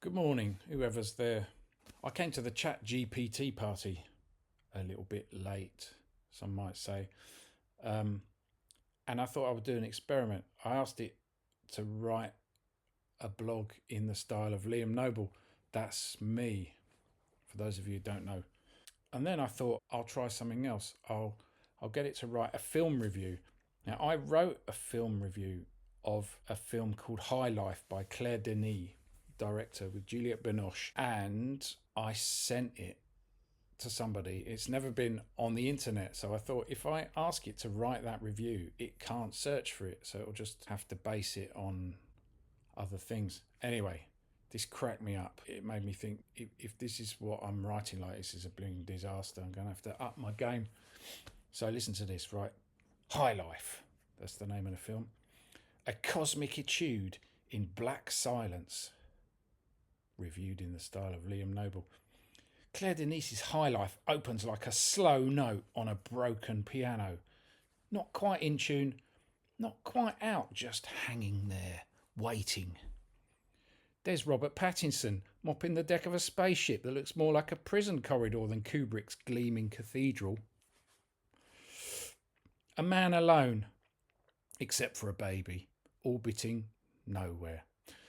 Good morning, whoever's there. I came to the Chat GPT party a little bit late, some might say, and I thought I would do an experiment. I asked it to write a blog in the style of Liam Noble. That's me, for those of you who don't know. And then I thought I'll try something else. I'll get it to write a film review. Now, I wrote a film review of a film called High Life by Claire Denis, director, with Juliette Binoche, and I sent it to somebody. It's never been on the internet, so I thought if I ask it to write that review, it can't search for it, so it'll just have to base it on other things. Anyway, this cracked me up. It made me think, if this is what I'm writing like, this is a blooming disaster. I'm going to have to up my game. So listen to this, right? High Life, that's the name of the film. A cosmic etude in black silence, reviewed in the style of Liam Noble. Claire Denis's High Life opens like a slow note on a broken piano. Not quite in tune, not quite out, just hanging there, waiting. There's Robert Pattinson mopping the deck of a spaceship that looks more like a prison corridor than Kubrick's gleaming cathedral. A man alone, except for a baby, orbiting nowhere.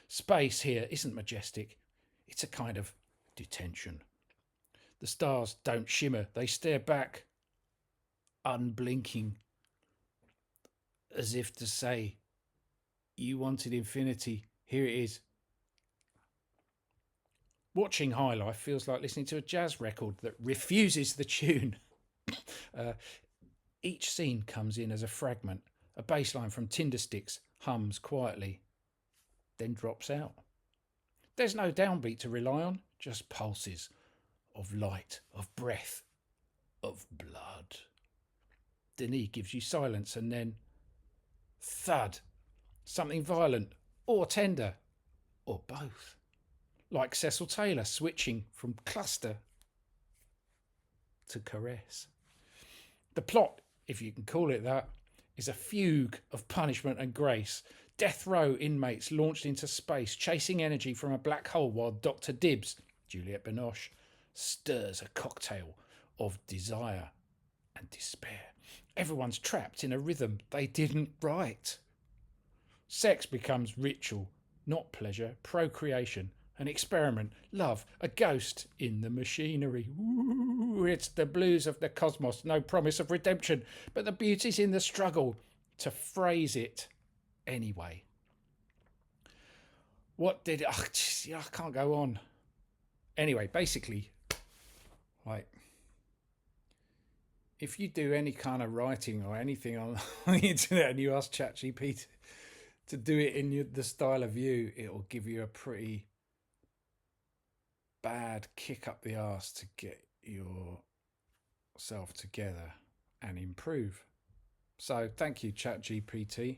Space here isn't majestic, it's a kind of detention. The stars don't shimmer, they stare back, unblinking, as if to say, you wanted infinity, here it is. Watching High Life feels like listening to a jazz record that refuses the tune. Each scene comes in as a fragment. A bass line from Tindersticks hums quietly, then drops out. There's no downbeat to rely on, just pulses of light, of breath, of blood. Denis gives you silence and then thud, something violent or tender, or both. Like Cecil Taylor switching from cluster to caress. The plot, if you can call it that, is a fugue of punishment and grace. Death row inmates launched into space, chasing energy from a black hole, while Dr. Dibbs, Juliette Binoche, stirs a cocktail of desire and despair. Everyone's trapped in a rhythm they didn't write. Sex becomes ritual, not pleasure, procreation, an experiment, love, a ghost in the machinery. Ooh, it's the blues of the cosmos, no promise of redemption, but the beauty's in the struggle to phrase it anyway. What did I can't go on. Anyway, basically, like, if you do any kind of writing or anything on the internet and you ask Chat GPT to do it in the style of you, it'll give you a pretty bad kick up the arse to get yourself together and improve. So thank you, Chat GPT.